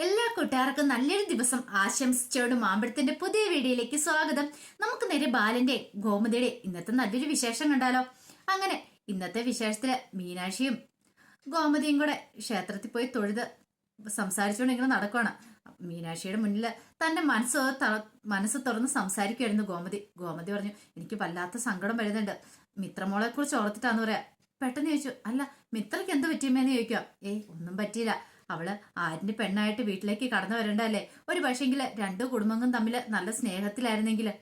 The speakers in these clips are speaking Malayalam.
എല്ലാ കൂട്ടുകാർക്കും നല്ലൊരു ദിവസം ആശംസിച്ചോണ്ട് മാമ്പഴത്തിന്റെ പുതിയ വീഡിയോയിലേക്ക് സ്വാഗതം. നമുക്ക് നേരെ ബാലന്റെ ഗോമതിയുടെ ഇന്നത്തെ നല്ലൊരു വിശേഷം കണ്ടാലോ. അങ്ങനെ ഇന്നത്തെ വിശേഷത്തില് മീനാക്ഷിയും ഗോമതിയും കൂടെ ക്ഷേത്രത്തിൽ പോയി തൊഴുത് സംസാരിച്ചുകൊണ്ട് ഇങ്ങനെ നടക്കുവാണ്. മീനാക്ഷിയുടെ മുന്നിൽ തന്റെ മനസ്സ് തുറന്ന് സംസാരിക്കുമായിരുന്നു ഗോമതി. ഗോമതി പറഞ്ഞു, എനിക്ക് വല്ലാത്ത സങ്കടം വരുന്നുണ്ട്, മിത്രമോളെ കുറിച്ച് ഓർത്തിട്ടാന്ന് പറയാ. പെട്ടെന്ന് ചോദിച്ചു, അല്ല മിത്രയ്ക്ക് എന്ത് പറ്റിയമ്മേന്ന് ചോദിക്കുക. ഒന്നും പറ്റിയില്ല, അവള് ആരിന്റെ പെണ്ണായിട്ട് വീട്ടിലേക്ക് കടന്നു വരണ്ടല്ലേ. ഒരു പക്ഷെങ്കില് രണ്ടു കുടുംബങ്ങളും തമ്മിൽ നല്ല സ്നേഹത്തിലായിരുന്നെങ്കില്.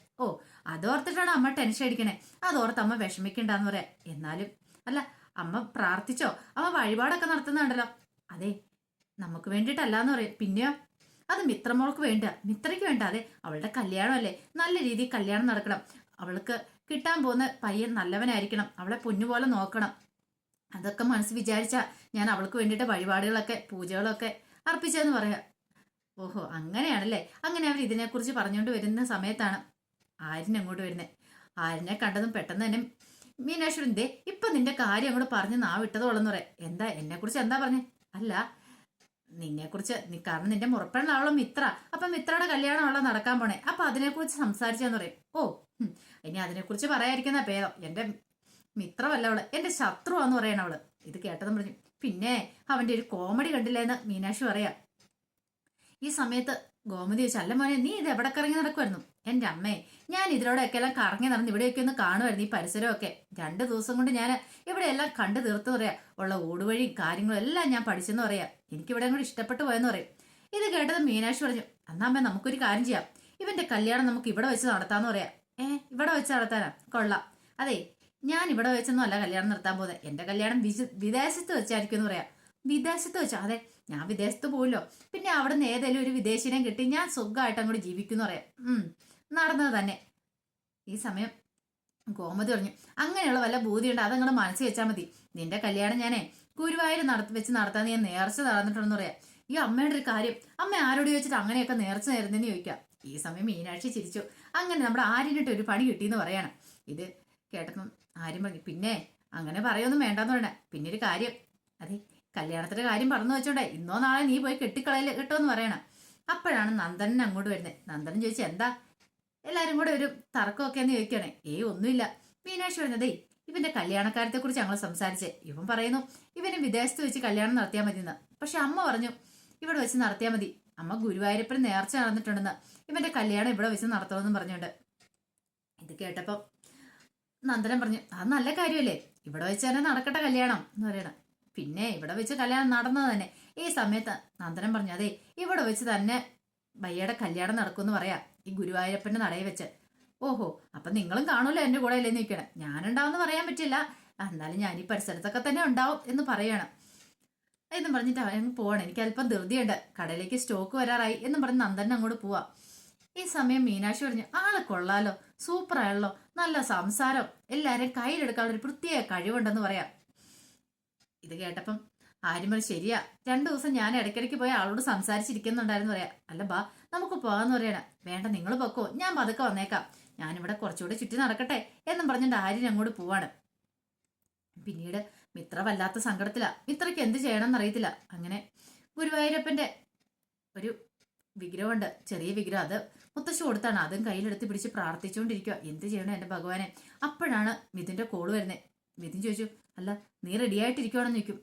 അതോർത്തിട്ടാണ് അമ്മ ടെൻഷൻ അടിക്കണേ. അതോർത്ത് അമ്മ വിഷമിക്കണ്ടെന്ന് പറയാ. എന്നാലും അല്ല, അമ്മ പ്രാർത്ഥിച്ചോ? അമ്മ വഴിപാടൊക്കെ നടത്തുന്നുണ്ടല്ലോ. അതെ, നമുക്ക് വേണ്ടിയിട്ടല്ലാന്ന് പറയും. പിന്നെയോ, അത് മിത്രമോൾക്ക് വേണ്ട, മിത്രയ്ക്ക് വേണ്ട. അതെ, അവളുടെ കല്യാണം അല്ലേ, നല്ല രീതിയിൽ കല്യാണം നടക്കണം. അവൾക്ക് കിട്ടാൻ പോകുന്ന പയ്യൻ നല്ലവനായിരിക്കണം, അവളെ പൊന്നുപോലെ നോക്കണം. അതൊക്കെ മനസ്സ് വിചാരിച്ച ഞാൻ അവൾക്ക് വേണ്ടിയിട്ട് വഴിപാടുകളൊക്കെ പൂജകളൊക്കെ അർപ്പിച്ചെന്ന് പറയാം. ഓഹോ, അങ്ങനെയാണല്ലേ. അങ്ങനെ അവർ ഇതിനെക്കുറിച്ച് പറഞ്ഞുകൊണ്ട് വരുന്ന സമയത്താണ് ആര്യൻ അങ്ങോട്ട് വരുന്നത്. ആര്യനെ കണ്ടതും പെട്ടെന്ന് തന്നെ മീനാക്ഷി, ഇപ്പൊ നിന്റെ കാര്യം അങ്ങോട്ട് പറഞ്ഞ് നാവിട്ടതോളെന്ന് പറയാം. എന്താ എന്നെക്കുറിച്ച് എന്താ പറഞ്ഞേ? അല്ല, നിന്നെക്കുറിച്ച് കാരണം നിന്റെ മുറപ്പെണ്ണാവളോ മിത്ര, അപ്പൊ മിത്രയുടെ കല്യാണം അവളെ നടക്കാൻ പോണേ, അപ്പൊ അതിനെക്കുറിച്ച് സംസാരിച്ചെന്ന് പറയും. ഇനി അതിനെക്കുറിച്ച് പറയാതിരിക്കുന്ന ഭേദം. എന്റെ മിത്രമല്ല അവള്, എന്റെ ശത്രുവാന്ന് പറയണ അവള്. ഇത് കേട്ടതും പറഞ്ഞു, പിന്നെ അവന്റെ ഒരു കോമഡി കണ്ടില്ലെന്ന് മീനാക്ഷി പറയാ. ഈ സമയത്ത് ഗോമതി ചോദിച്ചു, അല്ല മോനെ, നീ ഇത് എവിടെ കറങ്ങി നടക്കുമായിരുന്നു? എന്റെ അമ്മേ, ഞാൻ ഇതിലൂടെയൊക്കെ എല്ലാം കറങ്ങി നടന്ന് ഇവിടെയൊക്കെ ഒന്ന് കാണുമായിരുന്നു, ഈ പരിസരമൊക്കെ. 2 ദിവസം കൊണ്ട് ഞാൻ ഇവിടെ എല്ലാം കണ്ടു തീർത്തു പറയാ. ഉള്ള ഓടുവഴിയും കാര്യങ്ങളും എല്ലാം ഞാൻ പഠിച്ചെന്ന് പറയാ. എനിക്കിവിടെ കൂടെ ഇഷ്ടപ്പെട്ടു പോയെന്ന് പറയും. ഇത് കേട്ടത് മീനാക്ഷി പറഞ്ഞു, എന്നാ അമ്മ നമുക്കൊരു കാര്യം ചെയ്യാം, ഇവന്റെ കല്യാണം നമുക്ക് ഇവിടെ വെച്ച് നടത്താന്ന് പറയാ. ഇവിടെ വെച്ച് നടത്താനാ? കൊള്ളാം. അതെ, ഞാൻ ഇവിടെ വെച്ചൊന്നും അല്ല കല്യാണം നടത്താൻ പോകുന്നത്, എന്റെ കല്യാണം വിദേശത്ത് വെച്ചായിരിക്കും എന്ന് പറയാം. വിദേശത്ത് വെച്ചോ? അതെ, ഞാൻ വിദേശത്ത് പോയില്ലോ, പിന്നെ അവിടെ നിന്ന് ഏതെങ്കിലും ഒരു വിദേശിനെ കിട്ടി ഞാൻ സുഖമായിട്ട് അങ്ങോട്ട് ജീവിക്കുന്നു പറയാം. നടന്നത് തന്നെ. ഈ സമയം ഗോമതി പറഞ്ഞു, അങ്ങനെയുള്ള വല്ല ബോധ്യമുണ്ട്, അതങ്ങോട്ട് മനസ്സിൽ വെച്ചാൽ മതി. നിന്റെ കല്യാണം ഞാനേ ഗുരുവായൂർ വെച്ച് നടത്താൻ ഞാൻ നേർച്ച നടന്നിട്ടുണ്ടെന്ന് പറയാം. ഈ അമ്മയുടെ ഒരു കാര്യം, അമ്മ ആരോട് ചോദിച്ചിട്ട് അങ്ങനെയൊക്കെ നേർച്ച നേരുന്നെന്ന് ചോദിക്കാം. ഈ സമയം മീനാക്ഷി ചിരിച്ചു. അങ്ങനെ നമ്മുടെ ആര്യനിട്ട് ഒരു പണി കിട്ടിയെന്ന് പറയാണ്. ഇത് കേട്ടപ്പം ആര്യം പറഞ്ഞു, പിന്നെ അങ്ങനെ പറയൊന്നും വേണ്ടെന്ന് പറയണേ. പിന്നെ ഒരു കാര്യം, അതെ, കല്യാണത്തിന്റെ കാര്യം പറഞ്ഞു വെച്ചോണ്ടേ ഇന്നോ നാളെ നീ പോയി കെട്ടിക്കളയില് കേട്ടോന്ന് പറയണം. അപ്പോഴാണ് നന്ദനൻ അങ്ങോട്ട് വരുന്നത്. നന്ദനൻ ചോദിച്ചു, എന്താ എല്ലാരും കൂടെ ഒരു തർക്കമൊക്കെ എന്ന് ചോദിക്കണേ. ഒന്നുമില്ല. മീനാക്ഷി പറഞ്ഞതേ, ഇവന്റെ കല്യാണക്കാര്യത്തെ കുറിച്ച് ഞങ്ങൾ സംസാരിച്ചേ. ഇവൻ പറയുന്നു ഇവന് വിദേശത്ത് വെച്ച് കല്യാണം നടത്തിയാൽ മതി എന്ന്. പക്ഷെ അമ്മ പറഞ്ഞു ഇവിടെ വെച്ച് നടത്തിയാൽ മതി, അമ്മ ഗുരുവായൂരപ്പന് നേർച്ച നടന്നിട്ടുണ്ടെന്ന്, ഇവന്റെ കല്യാണം ഇവിടെ വെച്ച് നടത്തണമെന്നും പറഞ്ഞുകൊണ്ട്. ഇത് കേട്ടപ്പോ നന്ദനൻ പറഞ്ഞു, അത് നല്ല കാര്യമല്ലേ, ഇവിടെ വെച്ച് തന്നെ നടക്കട്ടെ കല്യാണം എന്ന് പറയണം. പിന്നെ ഇവിടെ വെച്ച് കല്യാണം നടന്നത് തന്നെ. ഈ സമയത്ത് നന്ദനൻ പറഞ്ഞു, അതെ, ഇവിടെ വെച്ച് തന്നെ ഭയ്യയുടെ കല്യാണം നടക്കുമെന്ന് പറയാ, ഈ ഗുരുവായൂരപ്പന്റെ നടയിൽ വെച്ച്. ഓഹോ, അപ്പൊ നിങ്ങളും കാണൂല്ലോ എന്റെ കൂടെ അല്ലേന്ന് നിൽക്കണം. ഞാനുണ്ടാവും പറയാൻ പറ്റില്ല, എന്നാലും ഞാൻ ഈ പരിസരത്തൊക്കെ തന്നെ ഉണ്ടാവും എന്ന് പറയണം എന്നും പറഞ്ഞിട്ട് അവൻ പോവാണ്. എനിക്ക് അല്പം ധൃതിയുണ്ട്, കടയിലേക്ക് സ്റ്റോക്ക് വരാറായി എന്നും പറഞ്ഞ് നന്ദനൻ അങ്ങോട്ട് പോവാ. ഈ സമയം മീനാക്ഷി പറഞ്ഞു, ആളെ കൊള്ളാലോ, സൂപ്പറായല്ലോ, നല്ല സംസാരം, എല്ലാരും കയ്യിലെടുക്കാനുള്ള ഒരു പ്രത്യേക കഴിവുണ്ടെന്ന് പറയാം. ഇത് കേട്ടപ്പം ആര്യമ്മ, ശരിയാ, 2 ദിവസം ഞാൻ ഇടയ്ക്കിടയ്ക്ക് പോയി ആളോട് സംസാരിച്ചിരിക്കുന്നുണ്ടായിരുന്നു പറയാം. അല്ല ബാ, നമുക്ക് പോകാന്ന് പറയണ. വേണ്ട, നിങ്ങൾ പൊക്കോ, ഞാൻ പതുക്കെ വന്നേക്കാം, ഞാനിവിടെ കുറച്ചുകൂടെ ചുറ്റി നടക്കട്ടെ എന്നും പറഞ്ഞിട്ട് ആര്യൻ അങ്ങോട്ട് പോവാണ്. പിന്നീട് മിത്ര വല്ലാത്ത സങ്കടത്തിലാ. മിത്രയ്ക്ക് എന്ത് ചെയ്യണമെന്ന് അറിയത്തില്ല. അങ്ങനെ ഗുരുവായൂരപ്പന്റെ ഒരു വിഗ്രഹമുണ്ട്, ചെറിയ വിഗ്രഹം, അത് മുത്തശ്ശി കൊടുത്താണ്. അതും കയ്യിലെടുത്ത് പിടിച്ച് പ്രാർത്ഥിച്ചുകൊണ്ടിരിക്കുക. എന്ത് ചെയ്യണം എന്റെ ഭഗവാനെ. അപ്പോഴാണ് മിഥുന്റെ കോള് വരുന്നത്. മിഥുൻ ചോദിച്ചു, അല്ല നീ റെഡി ആയിട്ടിരിക്കുവാണെന്ന് ചോദിക്കും.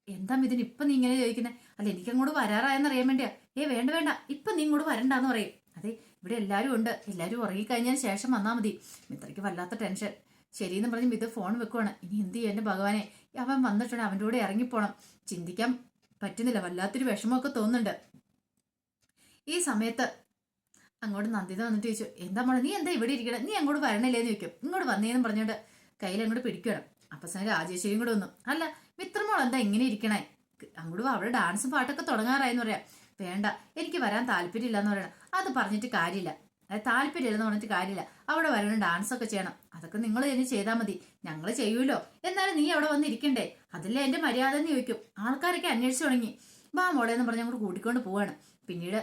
എന്താ മിഥുൻ ഇപ്പൊ നീ ഇങ്ങനെ ചോദിക്കുന്നത്? അല്ല, എനിക്ക് അങ്ങോട്ട് വരാറായെന്ന് അറിയാൻ വേണ്ടിയാ. വേണ്ട വേണ്ട, ഇപ്പൊ നീ ഇങ്ങോട്ട് വരണ്ടാന്ന് പറയും. അതെ, ഇവിടെ എല്ലാരും ഉണ്ട്, എല്ലാരും ഉറങ്ങിക്കഴിഞ്ഞതിന് ശേഷം വന്നാ മതി. മിത്രയ്ക്ക് വല്ലാത്ത ടെൻഷൻ. ശരിയെന്ന് പറഞ്ഞ് മിഥു ഫോൺ വെക്കുവാണ്. ഇനി എന്ത് ചെയ്യും എന്റെ ഭഗവാനെ, അവൻ വന്നിട്ടുണ്ട്, അവൻ്റെ കൂടെ ഇറങ്ങിപ്പോണം. ചിന്തിക്കാൻ പറ്റുന്നില്ല, വല്ലാത്തൊരു വിഷമമൊക്കെ തോന്നുന്നുണ്ട്. ഈ സമയത്ത് അങ്ങോട്ട് നന്ദിത വന്നിട്ട് ചോദിച്ചു, എന്താ മോളെ നീ എന്താ ഇവിടെ ഇരിക്കണം, നീ അങ്ങോട്ട് വരണല്ലേന്ന് ചോദിക്കും. ഇങ്ങോട്ട് വന്നേന്ന് പറഞ്ഞോണ്ട് കയ്യിൽ അങ്ങോട്ട് പിടിക്കണം. അപ്പൊ രാജേശ്വരിയും കൂടെ വന്നു. അല്ല മിത്രമോൾ എന്താ ഇങ്ങനെ ഇരിക്കണേ, അങ്ങോട്ട് അവിടെ ഡാൻസും പാട്ടൊക്കെ തുടങ്ങാറായെന്ന് പറയാം. വേണ്ട, എനിക്ക് വരാൻ താല്പര്യമില്ല എന്ന് പറയണം. അത് പറഞ്ഞിട്ട് കാര്യമില്ല, താല്പര്യമില്ലെന്ന് പറഞ്ഞിട്ട് കാര്യമില്ല, അവിടെ വരണം, ഡാൻസൊക്കെ ചെയ്യണം, അതൊക്കെ നിങ്ങൾ തന്നെ ചെയ്താൽ മതി, ഞങ്ങൾ ചെയ്യൂലോ, എന്നാലും നീ അവിടെ വന്നിരിക്കണ്ടേ, അതില്ലേ എന്റെ മര്യാദ എന്ന് ചോദിക്കും. ആൾക്കാരൊക്കെ അന്വേഷിച്ചു തുടങ്ങി. ബാ മോളെ എന്ന് പറഞ്ഞ് അങ്ങോട്ട് കൂട്ടിക്കൊണ്ട് പോവാണ്. പിന്നീട്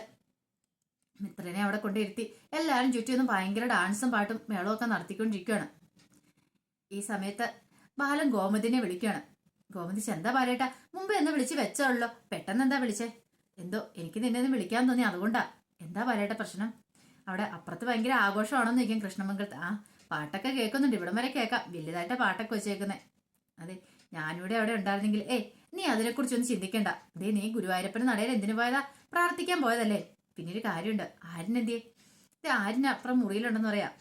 മിത്രനെ അവിടെ കൊണ്ടിരുത്തി എല്ലാവരും ചുറ്റിയൊന്നും ഭയങ്കര ഡാൻസും പാട്ടും മേളവും ഒക്കെ നടത്തിക്കൊണ്ടിരിക്കുകയാണ്. ഈ സമയത്ത് ബാലൻ ഗോമതിനെ വിളിക്കുകയാണ്. ഗോമതി, എന്താ ബാലേട്ടാ, മുമ്പ് എന്ന് വിളിച്ച് വെച്ചോളൂ, പെട്ടെന്ന് എന്താ വിളിച്ചേ? എന്തോ എനിക്ക് നിന്നെ ഒന്ന് വിളിക്കാൻ തോന്നി, അതുകൊണ്ടാ. എന്താ പറയട്ടെ പ്രശ്നം? അവിടെ അപ്പുറത്ത് ഭയങ്കര ആഘോഷമാണെന്ന് ചോദിക്കും കൃഷ്ണമംഗലത്ത്. ആ, പാട്ടൊക്കെ കേൾക്കുന്നുണ്ട്, ഇവിടം വരെ കേൾക്കാം, വലുതായിട്ട് പാട്ടൊക്കെ വെച്ചേക്കുന്നേ. അതെ, ഞാനിവിടെ അവിടെ ഉണ്ടായിരുന്നെങ്കിൽ നീ അതിനെക്കുറിച്ചൊന്നും ചിന്തിക്കണ്ട. അതേ, നീ ഗുരുവായൂരപ്പന് നടയിൽ എന്തിനു പോയതാ? പ്രാർത്ഥിക്കാൻ പോയതല്ലേ? പിന്നൊരു കാര്യമുണ്ട്, ആര്യനെന്തിയെ? ഇത് ആര്യന് അപ്പുറം മുറിയിലുണ്ടെന്ന് പറയാം.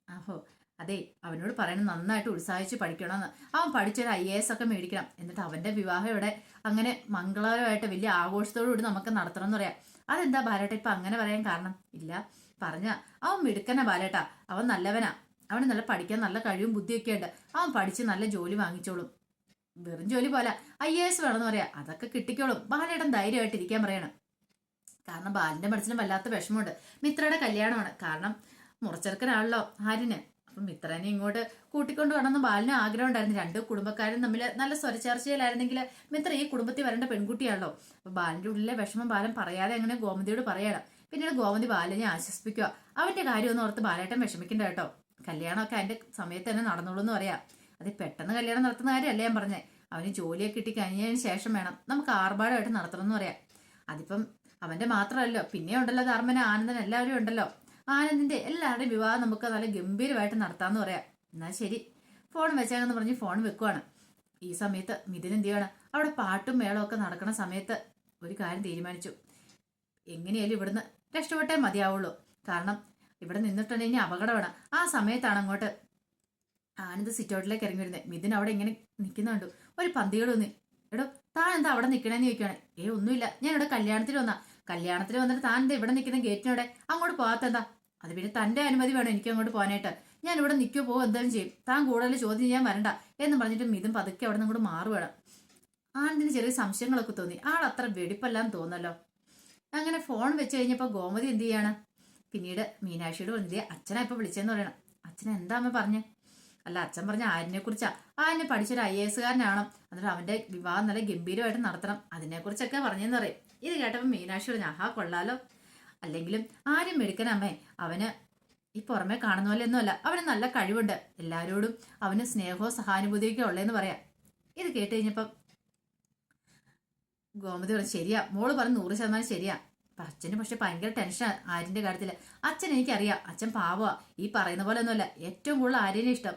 ആഹോ, അതെ, അവനോട് പറയണം നന്നായിട്ട് ഉത്സാഹിച്ച് പഠിക്കണമെന്ന്. അവൻ പഠിച്ചൊരു IAS ഒക്കെ മേടിക്കണം. എന്നിട്ട് അവന്റെ വിവാഹം ഇവിടെ അങ്ങനെ മംഗളകരമായിട്ട് വലിയ ആഘോഷത്തോടുകൂടി നമുക്ക് നടത്തണം എന്ന് പറയാം. അതെന്താ ബാലേട്ട ഇപ്പൊ അങ്ങനെ പറയാൻ കാരണം? ഇല്ല, പറഞ്ഞ അവൻ മിടുക്കനാ ബാലേട്ടാ, അവൻ നല്ലവനാ, അവന് നല്ല പഠിക്കാൻ നല്ല കഴിവും ബുദ്ധിയൊക്കെ ഉണ്ട്. അവൻ പഠിച്ച് നല്ല ജോലി വാങ്ങിച്ചോളും. വെറും ജോലി പോലെ IAS വേണമെന്ന് പറയാം, അതൊക്കെ കിട്ടിക്കോളും. ബാലേട്ടൻ ധൈര്യമായിട്ട് ഇരിക്കാൻ പറയണം. കാരണം ബാലിന്റെ മനസ്സിലും വല്ലാത്ത വിഷമമുണ്ട്. മിത്രയുടെ കല്യാണമാണ്, കാരണം മുറച്ചെറുക്കനാണല്ലോ ആര്യന്. അപ്പം മിത്രനെ ഇങ്ങോട്ട് കൂട്ടിക്കൊണ്ട് വേണമെന്ന് ബാലിന് ആഗ്രഹം ഉണ്ടായിരുന്നു. രണ്ട് കുടുംബക്കാരും തമ്മിൽ നല്ല സ്വരച്ചേർച്ചയിലായിരുന്നെങ്കിൽ മിത്ര ഈ കുടുംബത്തിൽ വരേണ്ട പെൺകുട്ടിയാണല്ലോ. അപ്പൊ ബാലിന്റെ ഉള്ളിലെ വിഷമം ബാലൻ പറയാതെ അങ്ങനെ ഗോമതിയോട് പറയണം. പിന്നീട് ഗോമതി ബാലിനെ ആശ്വസിപ്പിക്കുക. അവന്റെ കാര്യമൊന്നും ഓർത്ത് ബാലേട്ടൻ വിഷമിക്കണ്ട കേട്ടോ, കല്യാണമൊക്കെ അതിന്റെ സമയത്ത് തന്നെ നടന്നോളൂ എന്ന് പറയാം. അത് പെട്ടെന്ന് കല്യാണം നടത്തുന്ന കാര്യമല്ലേ ഞാൻ പറഞ്ഞേ. അവന് ജോലിയൊക്കെ കിട്ടി കഴിഞ്ഞതിന് ശേഷം വേണം നമുക്ക് ആർഭാടമായിട്ട് നടത്തണം എന്ന് പറയാം. അതിപ്പം അവന്റെ മാത്രമല്ലോ, പിന്നെ ഉണ്ടല്ലോ ധർമ്മന, ആനന്ദൻ, എല്ലാവരും ഉണ്ടല്ലോ. ആനന്ദിന്റെ എല്ലാവരുടെയും വിവാഹം നമുക്ക് നല്ല ഗംഭീരമായിട്ട് നടത്താമെന്ന് പറയാം. എന്നാൽ ശരി, ഫോൺ വെച്ചേക്കെന്ന് പറഞ്ഞ് ഫോൺ വെക്കുവാണ്. ഈ സമയത്ത് മിഥുൻ എന്ത് ചെയ്യാണ്, അവിടെ പാട്ടും മേളവും ഒക്കെ നടക്കുന്ന സമയത്ത് ഒരു കാര്യം തീരുമാനിച്ചു. എങ്ങനെയാലും ഇവിടുന്ന് രക്ഷപ്പെട്ടേ മതിയാവുള്ളൂ. കാരണം ഇവിടെ നിന്നിട്ടുണ്ടെങ്കിൽ ഇനി അപകടമാണ്. ആ സമയത്താണ് അങ്ങോട്ട് ആനന്ദ് സിറ്റൗട്ടിലേക്ക് ഇറങ്ങി വരുന്നത്. മിഥുൻ അവിടെ ഇങ്ങനെ നിൽക്കുന്നുണ്ട്. ഒരു പന്തിയോട് വന്ന്, എടോ താൻ എന്താ അവിടെ നിൽക്കണേന്ന് ചോദിക്കുകയാണ്. ഒന്നുമില്ല, ഞാൻ ഇവിടെ കല്യാണത്തിന് വന്നാ. കല്യാണത്തിന് വന്നിട്ട് താൻ എന്താ ഇവിടെ നിൽക്കുന്ന ഗേറ്റിനോടെ അങ്ങോട്ട് പോകാത്തെന്താ? അത് പിന്നെ തന്റെ അനുമതി വേണം എനിക്ക് അങ്ങോട്ട് പോകാനായിട്ട്. ഞാൻ ഇവിടെ നിൽക്കുമോ പോകും എന്തായാലും ചെയ്യും. താൻ കൂടുതൽ ചോദ്യം ചെയ്യാൻ വരണ്ട എന്ന് പറഞ്ഞിട്ട് മിഥുൻ പതുക്കെ അവിടെ നിന്ന് കൂടെ മാറുകയാണ്. ആനന്ദിന് ചെറിയ സംശയങ്ങളൊക്കെ തോന്നി. ആൾ അത്ര വെടിപ്പല്ലാന്ന് തോന്നല്ലോ. അങ്ങനെ ഫോൺ വെച്ച് കഴിഞ്ഞപ്പോൾ ഗോമതി എന്ത് ചെയ്യാണ്, പിന്നീട് മീനാക്ഷിയോട് പറഞ്ഞത് അച്ഛനാ ഇപ്പൊ വിളിച്ചെന്ന് പറയണം. അച്ഛൻ എന്താ അമ്മ പറഞ്ഞേ? അല്ല, അച്ഛൻ പറഞ്ഞ ആര്യനെ കുറിച്ചാ. ആര്യനെ പഠിച്ചൊരു IAS കാരനാണ്, എന്നിട്ട് അവന്റെ വിവാഹം നല്ല ഗംഭീരമായിട്ട് നടത്തണം, അതിനെക്കുറിച്ചൊക്കെ പറഞ്ഞെന്ന് പറയും. ഇത് കേട്ടപ്പോൾ മീനാക്ഷി പറഞ്ഞു, ആഹാ കൊള്ളാലോ. അല്ലെങ്കിലും ആര്യം മെടുക്കനമ്മേ, അവന് ഈ പുറമെ കാണുന്ന പോലെ ഒന്നുമല്ല, അവന് നല്ല കഴിവുണ്ട്. എല്ലാവരോടും അവന് സ്നേഹവും സഹാനുഭൂതിയൊക്കെ ഉള്ളതെന്ന് പറയാം. ഇത് കേട്ട് കഴിഞ്ഞപ്പം ഗോമതി പറഞ്ഞു, ശരിയാ മോള് പറഞ്ഞ് 100% ശരിയാ. അച്ഛന് പക്ഷെ ഭയങ്കര ടെൻഷൻ ആര്യന്റെ കാര്യത്തില്. അച്ഛൻ എനിക്കറിയാം, അച്ഛൻ പാവമാ, ഈ പറയുന്ന പോലെ ഒന്നുമല്ല. ഏറ്റവും കൂടുതൽ ആര്യനെ ഇഷ്ടം,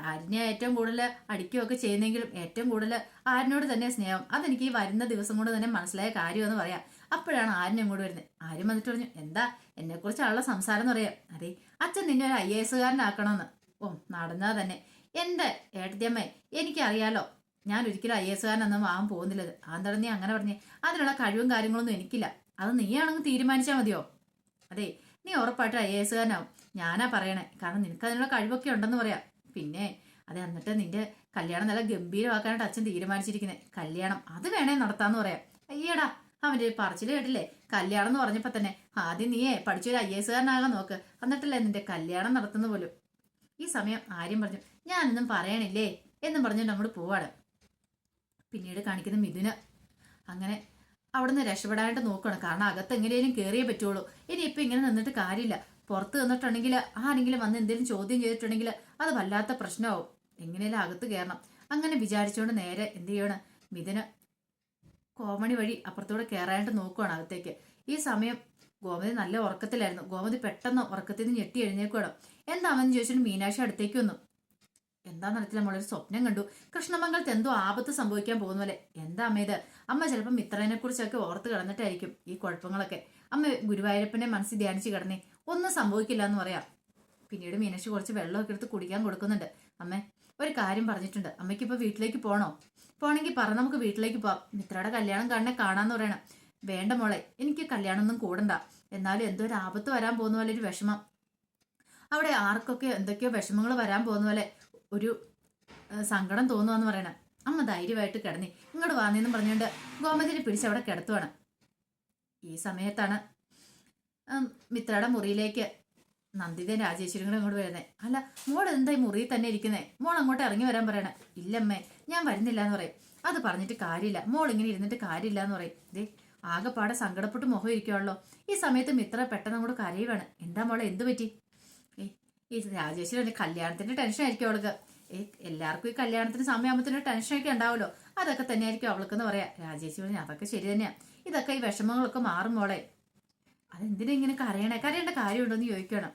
ആര്യനെ ഏറ്റവും കൂടുതൽ അടിക്കുകയൊക്കെ ചെയ്യുന്നെങ്കിലും ഏറ്റവും കൂടുതൽ ആര്യനോട് തന്നെ സ്നേഹം. അതെനിക്ക് ഈ വരുന്ന ദിവസം കൊണ്ട് തന്നെ മനസ്സിലായ കാര്യമെന്ന് പറയാം. അപ്പോഴാണ് ആര്യൻ അങ്ങോട്ട് വരുന്നത്. ആര്യൻ വന്നിട്ട് പറഞ്ഞു, എന്താ എന്നെ കുറിച്ചുള്ള സംസാരം എന്ന് പറയാം. അതെ, അച്ഛൻ നിന്നെ ഒരു IAS കാരനാക്കണമെന്ന്. ഓ, നടന്നാ തന്നെ എന്റെ ഏട്ടത്തിയമ്മേ, എനിക്കറിയാലോ ഞാൻ ഒരിക്കലും IAS കാരനൊന്നും ആവാൻ പോകുന്നില്ലത്. അതെന്താണ് നീ അങ്ങനെ പറഞ്ഞേ? അതിനുള്ള കഴിവും കാര്യങ്ങളൊന്നും എനിക്കില്ല. അത് നീയാണെങ്കിൽ തീരുമാനിച്ചാൽ മതിയോ? അതെ, നീ ഉറപ്പായിട്ട് IAS കാരനാവും. ഞാനാ പറയണേ, കാരണം നിനക്ക് അതിനുള്ള കഴിവൊക്കെ ഉണ്ടെന്ന് പറയാം. പിന്നെ അതെ, എന്നിട്ട് നിന്റെ കല്യാണം നല്ല ഗംഭീരമാക്കാനായിട്ട് അച്ഛൻ തീരുമാനിച്ചിരിക്കുന്നത്. കല്യാണം അത് വേണേ നടത്താന്ന് പറയാം. അയ്യടാ, അവന്റെ പറച്ചില് കേട്ടില്ലേ? കല്യാണം എന്ന് പറഞ്ഞപ്പോ തന്നെ ആദ്യം നീയേ പഠിച്ചൊരു IAS കാരനാകാൻ നോക്ക്, എന്നിട്ടല്ലേ നിന്റെ കല്യാണം നടത്തുന്ന പോലും. ഈ സമയം ആര്യം പറഞ്ഞു, ഞാനൊന്നും പറയണില്ലേ എന്നും പറഞ്ഞുകൊണ്ട് അങ്ങോട്ട് പോവാണ്. പിന്നീട് കാണിക്കുന്ന മിഥുന് അങ്ങനെ അവിടുന്ന് രക്ഷപ്പെടാനായിട്ട് നോക്കണം. കാരണം അകത്ത് എങ്ങനെയും കയറിയേ പറ്റുള്ളൂ. ഇനിയിപ്പോൾ ഇങ്ങനെ നിന്നിട്ട് കാര്യമില്ല. പുറത്ത് നിന്നിട്ടുണ്ടെങ്കിൽ ആരെങ്കിലും വന്ന് എന്തെങ്കിലും ചോദ്യം ചെയ്തിട്ടുണ്ടെങ്കിൽ അത് വല്ലാത്ത പ്രശ്നമാവും. എങ്ങനെയാലും അകത്ത് കയറണം. അങ്ങനെ വിചാരിച്ചുകൊണ്ട് നേരെ എന്ത് ചെയ്യണം, മിഥുന് കോമണി വഴി അപ്പുറത്തൂടെ കയറാനായിട്ട് നോക്കുകയാണ് അകത്തേക്ക്. ഈ സമയം ഗോമതി നല്ല ഉറക്കത്തിലായിരുന്നു. ഗോമതി പെട്ടെന്ന് ഉറക്കത്തിൽ നിന്ന് ഞെട്ടി എഴുന്നേക്കുകയാണ്. എന്താണെന്ന് ചോദിച്ചിട്ട് മീനാക്ഷി അടുത്തേക്ക് വന്നു. എന്താന്ന് അറിയത്തില്ല, നമ്മളൊരു സ്വപ്നം കണ്ടു. കൃഷ്ണമംഗലത്ത് എന്തോ ആപത്ത് സംഭവിക്കാൻ പോകുന്ന പോലെ. എന്താ അമ്മ ഇത്? അമ്മ ചിലപ്പോൾ മിത്രനെ കുറിച്ചൊക്കെ ഓർത്ത് കിടന്നിട്ടായിരിക്കും ഈ കുഴപ്പങ്ങളൊക്കെ. അമ്മ ഗുരുവായൂരപ്പനെ മനസ്സിൽ ധ്യാനിച്ച് കിടന്നേ, ഒന്നും സംഭവിക്കില്ല എന്ന് പറയാം. പിന്നീട് മീനാക്ഷി കുറച്ച് വെള്ളമൊക്കെ എടുത്ത് കുടിക്കാൻ കൊടുക്കുന്നുണ്ട്. അമ്മേ, ഒരു കാര്യം പറഞ്ഞിട്ടുണ്ട്, അമ്മയ്ക്ക് ഇപ്പൊ വീട്ടിലേക്ക് പോകണോ? പോണെങ്കിൽ പറ, നമുക്ക് വീട്ടിലേക്ക് പോവാം. മിത്രയുടെ കല്യാണം കാണാന്ന് പറയണം. വേണ്ട മോളെ, എനിക്ക് കല്യാണമൊന്നും കൂടണ്ട. എന്നാലും എന്തോ ഒരു ആപത്ത് വരാൻ പോകുന്ന പോലെ ഒരു വിഷമം. അവിടെ ആർക്കൊക്കെ എന്തൊക്കെയോ വിഷമങ്ങൾ വരാൻ പോകുന്ന പോലെ ഒരു സങ്കടം തോന്നുവാന്ന് പറയണം. അമ്മ ധൈര്യമായിട്ട് കിടന്നി, ഇങ്ങോട്ട് വാന്നിന്ന് പറഞ്ഞുകൊണ്ട് ഗോമതിനെ പിടിച്ച് അവിടെ കിടത്തുവാണ്. ഈ സമയത്താണ് മിത്രയുടെ മുറിയിലേക്ക് നന്ദിതയും രാജേശ്വരിയും കൂടെ അങ്ങോട്ട് വരുന്നത്. അല്ല, മോൾ എന്താ ഈ മുറിയിൽ തന്നെ ഇരിക്കുന്നേ? മോൾ അങ്ങോട്ട് ഇറങ്ങി വരാൻ പറയണേ. ഇല്ലമ്മേ, ഞാൻ വരുന്നില്ല എന്ന് പറയും. അത് പറഞ്ഞിട്ട് കാര്യമില്ല, മോൾ ഇങ്ങനെ ഇരുന്നിട്ട് കാര്യമില്ല എന്ന് പറയും. ദേ, ആകെപ്പാടെ സങ്കടപ്പെട്ട് മുഖം ഇരിക്കുവാണല്ലോ. ഈ സമയത്ത് മിത്ര പെട്ടെന്ന് അങ്ങോട്ട് കരയുവാണ്. എന്താ മോളെ, എന്ത് പറ്റി? ഈ രാജേശ്വരി കല്യാണത്തിന്റെ ടെൻഷൻ ആയിരിക്കും അവൾക്ക്. എല്ലാവർക്കും ഈ കല്യാണത്തിന് സമയമാകുമ്പത്തിന് ടെൻഷനൊക്കെ ഉണ്ടാവുമല്ലോ, അതൊക്കെ തന്നെയായിരിക്കും അവൾക്കെന്ന് പറയാം. രാജേശ്വരി പറഞ്ഞു, അതൊക്കെ ശരി തന്നെയാ. ഇതൊക്കെ ഈ വിഷമങ്ങളൊക്കെ മാറും മോളെ. അതെന്തിനാ ഇങ്ങനെ കരയേണ്ട കാര്യമുണ്ടോന്ന് ചോദിക്കണം.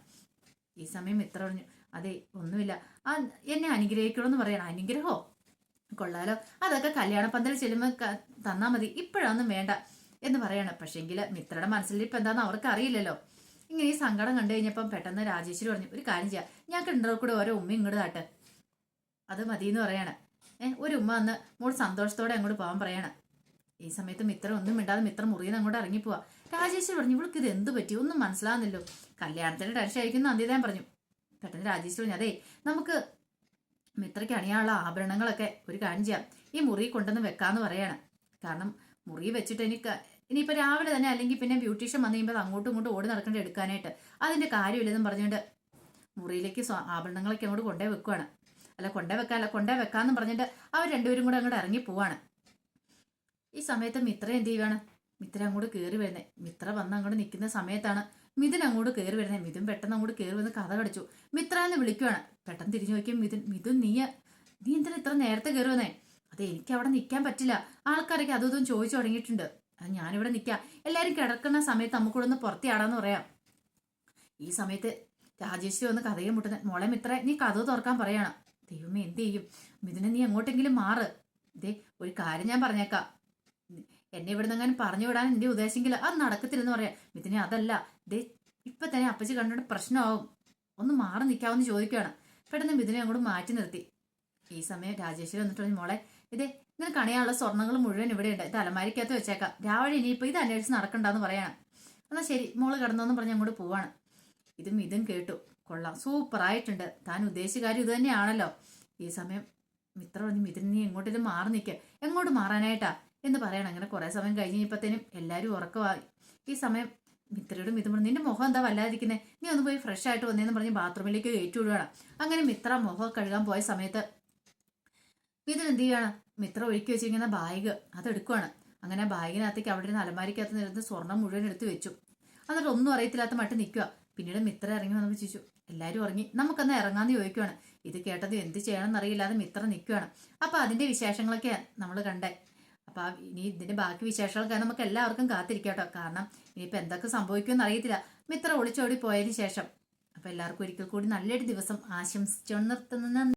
ഈ സമയം മിത്ര പറഞ്ഞു, അതെ ഒന്നുമില്ല, ആ എന്നെ അനുഗ്രഹിക്കണമെന്ന് പറയണം. അനുഗ്രഹോ കൊള്ളാലോ, അതൊക്കെ കല്യാണ പന്തൽ ചെല്ലുമ്പോൾ തന്നാ മതി, ഇപ്പോഴൊന്നും വേണ്ട എന്ന് പറയണം. പക്ഷേങ്കിൽ മിത്രയുടെ മനസ്സിൽ ഇപ്പം എന്താണെന്ന് അവർക്ക് അറിയില്ലല്ലോ. ഇങ്ങനെ ഈ സങ്കടം കണ്ടു കഴിഞ്ഞപ്പം പെട്ടെന്ന് രാജേശ്വരി പറഞ്ഞു, ഒരു കാര്യം ചെയ്യാം, ഞങ്ങൾക്ക് ഉണ്ടോ കൂടെ ഓരോ ഉമ്മ ഇങ്ങോട്ട് താട്ട്, അത് മതിയെന്ന് പറയണം. ഒരു ഉമ്മ വന്ന് മോൾ സന്തോഷത്തോടെ അങ്ങോട്ട് പോകാൻ പറയണം. ഈ സമയത്ത് മിത്ര ഒന്നും മിണ്ടാതെ മിത്ര മുറിയിൽ നിന്ന് അങ്ങോട്ട് ഇറങ്ങിപ്പോവാ. രാജേശ്വരി പറഞ്ഞു, ഇവൾക്ക് ഇത് എന്ത് പറ്റി, ഒന്നും മനസ്സിലാകുന്നില്ലോ, കല്യാണത്തിന്റെ ടെൻഷൻ ആയിരിക്കും അന്ത്യതാൻ പറഞ്ഞു. പെട്ടെന്ന് രാജേശ്വരി പറഞ്ഞു, അതെ നമുക്ക് മിത്രയ്ക്ക് അണിയാനുള്ള ആഭരണങ്ങളൊക്കെ ഒരു കാര്യം ചെയ്യാം, ഈ മുറി കൊണ്ടുവന്ന് വെക്കാന്ന് പറയാണ്. കാരണം മുറി വെച്ചിട്ട് ഇനിയിപ്പോൾ രാവിലെ തന്നെ അല്ലെങ്കിൽ പിന്നെ ബ്യൂട്ടീഷ്യൻ വന്നു കഴിയുമ്പോൾ അങ്ങോട്ടും ഇങ്ങോട്ടും ഓടി നടക്കേണ്ട എടുക്കാനായിട്ട് അതിന്റെ കാര്യമില്ലെന്നും പറഞ്ഞുകൊണ്ട് മുറിയിലേക്ക് ആഭരണങ്ങളൊക്കെ അങ്ങോട്ട് കൊണ്ടേ വെക്കുവാണ്. കൊണ്ടേ വെക്കാന്ന് പറഞ്ഞിട്ട് അവർ രണ്ടുപേരും കൂടെ അങ്ങോട്ട് ഇറങ്ങി പോവാണ്. ഈ സമയത്ത് മിത്ര എന്ത് ചെയ്യുവാണ്, മിത്ര അങ്ങോട്ട് കയറി വരുന്നത്. മിത്ര വന്ന് അങ്ങോട്ട് നിൽക്കുന്ന സമയത്താണ് മിഥുൻ അങ്ങോട്ട് കയറി വരുന്നത്. മിഥുൻ പെട്ടെന്ന് അങ്ങോട്ട് കയറി വന്ന് കഥ കടിച്ചു. മിത്ര എന്ന് വിളിക്കുവാണ്. പെട്ടെന്ന് തിരിഞ്ഞു നോക്കിയാൽ മിഥുൻ നീ എന്തിനാ ഇത്ര നേരത്തെ കയറി വന്നേ? അതെ എനിക്ക് അവിടെ നിൽക്കാൻ പറ്റില്ല, ആൾക്കാരൊക്കെ അതും ചോദിച്ചു തുടങ്ങിയിട്ടുണ്ട്, അത് ഞാനിവിടെ നിൽക്കാം, എല്ലാവരും കിടക്കുന്ന സമയത്ത് നമുക്കൂടെ ഒന്ന് പുറത്തിയാടാന്ന് പറയാം. ഈ സമയത്ത് രാജേശ്വരി ഒന്ന് കഥയെ മുട്ടുന്ന, മോളെ മിത്ര നീ കഥ തുറക്കാൻ പറയണം. ദൈവമേ എന്ത് ചെയ്യും, മിഥുനെ നീ എങ്ങോട്ടെങ്കിലും മാറ്. ഇതേ ഒരു കാര്യം ഞാൻ പറഞ്ഞേക്കാം, എന്നെ ഇവിടെ നിന്നെങ്ങാനും പറഞ്ഞു വിടാൻ എന്റെ ഉദ്ദേശമെങ്കിൽ അത് നടക്കത്തില്ലെന്ന് പറയാം. മിഥുനെ അതല്ല, ദേ ഇപ്പൊ തന്നെ അപ്പച്ചി കണ്ടിട്ട് പ്രശ്നമാവും, ഒന്ന് മാറി നിൽക്കാമെന്ന് ചോദിക്കുകയാണ്. പെട്ടെന്ന് മിഥുനെ അങ്ങോട്ട് മാറ്റി നിർത്തി. ഈ സമയം രാജേശ്വരി വന്നിട്ട് പറഞ്ഞു, മോളെ ഇതേ നിനക്ക് അണിയാനുള്ള സ്വർണ്ണങ്ങൾ മുഴുവൻ ഇവിടെ ഉണ്ട്, ഇത് അലമാരിക്കകത്ത് വെച്ചേക്കാം, രാവിലെ ഇനിയിപ്പോൾ ഇത് അന്വേഷിച്ച് നടക്കണ്ടെന്ന് പറയണം. എന്നാൽ ശരി മോള് കിടന്നോന്നും പറഞ്ഞ് അങ്ങോട്ട് പോവാണ്. ഇതും കേട്ടു, കൊള്ളാം സൂപ്പറായിട്ടുണ്ട്, താൻ ഉദ്ദേശിച്ച കാര്യം ഇത് തന്നെയാണല്ലോ. ഈ സമയം മിത്ര പറഞ്ഞു, മിഥുൻ നീ എങ്ങോട്ടേലും മാറി നിൽക്കുക, എങ്ങോട്ട് മാറാനായിട്ടാ എന്ന് പറയണം. അങ്ങനെ കുറെ സമയം കഴിഞ്ഞപ്പോഴത്തേനും എല്ലാവരും ഉറക്കമായി. ഈ സമയം മിത്രയോട് മിഥുൻ പറഞ്ഞു, നിന്റെ മുഖം എന്താ വല്ലാതിരിക്കുന്നത്, നീ ഒന്ന് പോയി ഫ്രഷ് ആയിട്ട് വന്നേന്ന് പറഞ്ഞ് ബാത്റൂമിലേക്ക് കയറ്റിവിടുകയാണ്. അങ്ങനെ മിത്ര മുഖം കഴുകാൻ പോയ സമയത്ത് മിഥുൻ എന്ത് ചെയ്യാണ്, മിത്ര ഒഴുക്കി വെച്ചിരിക്കുന്ന ബാഗ് അതെടുക്കുവാണ്. അങ്ങനെ ബാഗിനകത്തേക്ക് അവിടെ നിന്ന് അലമാരിക്കകത്ത് നിരുന്ന് സ്വർണം മുഴുവൻ എടുത്ത് വെച്ചു. എന്നിട്ട് ഒന്നും അറിയത്തില്ലാത്ത മട്ട് നിൽക്കുക. പിന്നീട് മിത്ര ഇറങ്ങി വന്നപ്പോൾ ചോദിച്ചു, എല്ലാവരും ഇറങ്ങി നമുക്കെന്നാ ഇറങ്ങാന്ന് ചോദിക്കുവാണ്. ഇത് കേട്ടത് എന്ത് ചെയ്യണമെന്ന് അറിയില്ലാതെ മിത്ര നിൽക്കുകയാണ്. അപ്പൊ അതിന്റെ വിശേഷങ്ങളൊക്കെ നമ്മൾ കണ്ടേ. അപ്പൊ ഇനി ഇതിന്റെ ബാക്കി വിശേഷങ്ങളൊക്കെ നമുക്ക് എല്ലാവർക്കും കാത്തിരിക്കാം കേട്ടോ. കാരണം ഇനിയിപ്പോൾ എന്തൊക്കെ സംഭവിക്കുമെന്ന് അറിയത്തില്ല മിത്ര ഒളിച്ചോടി പോയതിന് ശേഷം. അപ്പൊ എല്ലാവർക്കും ഒരിക്കൽ കൂടി നല്ലൊരു ദിവസം ആശംസിച്ചു നിർത്തുന്ന